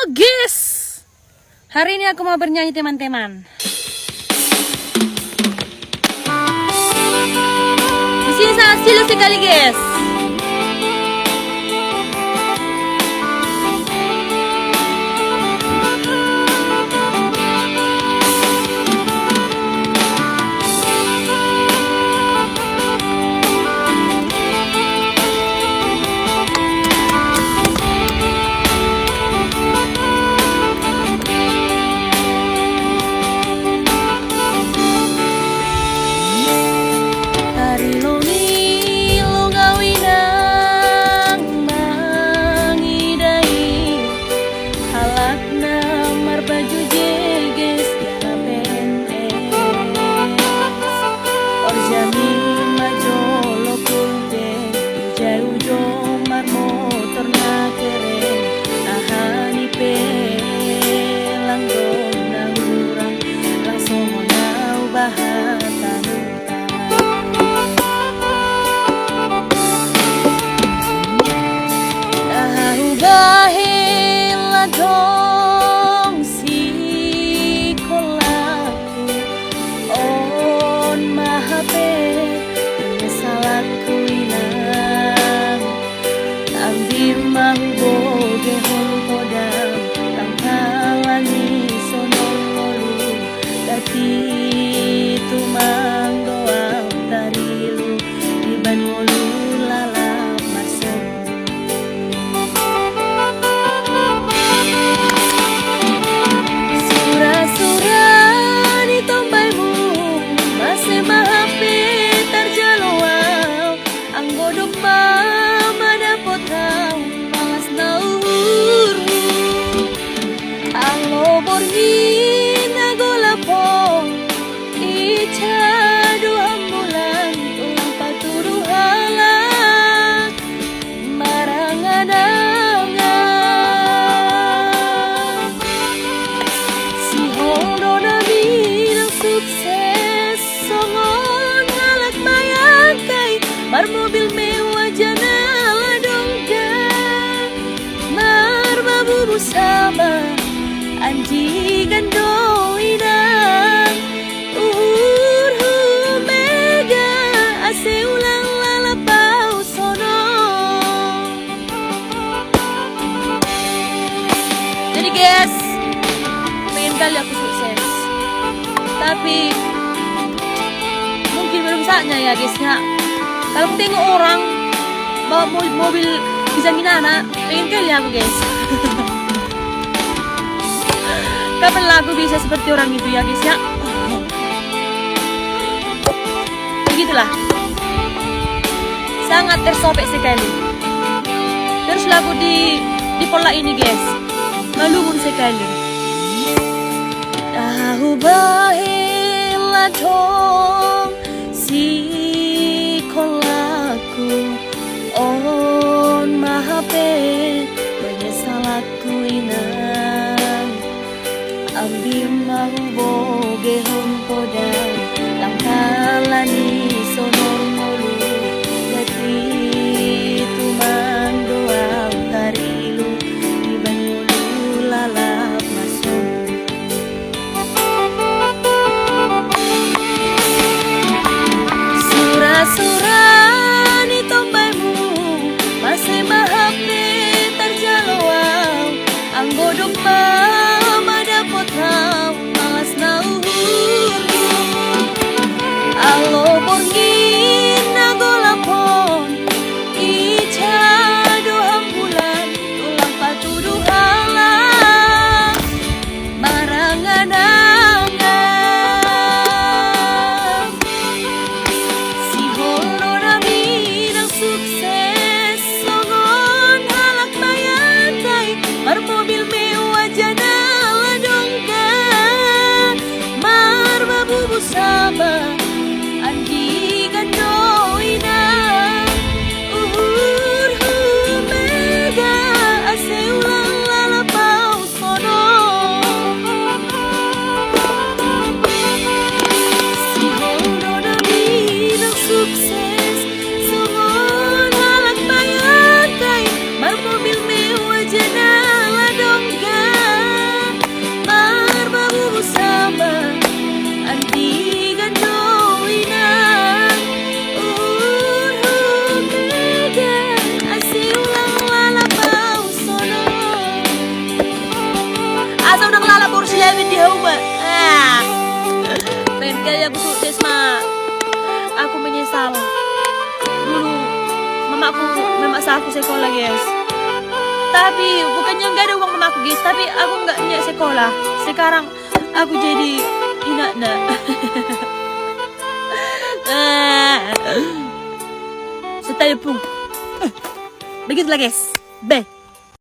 guys, hari ini aku mau bernyanyi teman-teman. Di sini sangat silu sekali guys. Mobil mewah jana dongga marbabu sama anji gandoina mega ase ulang lalapau sono. Jadi guys, pengen kali aku sukses, tapi mungkin belum saatnya ya guysnya. Kalau tengok orang bawa mobil bisa minana, pengen kali aku guys. Kapan lah aku bisa seperti orang itu ya guys ya. Begitulah, sangat tersobek sekali. Terus lagu di pola ini guys, malumun sekali. Tahu bahela dong si on mahape menyesal aku inang ambil mau boge hompoda langkalani sonor molu gati tumang doa tarilu ibangulu lalap masuk surah-surah mobil mewah jana busuk desma. Aku menyesal. Dulu mamaku memaksa aku sekolah, guys. Tapi bukannya nggak ada uang mamaku, guys. Tapi aku nggak niat sekolah. Sekarang aku jadi inakna. Setayupung. Begitulah, guys. Bye.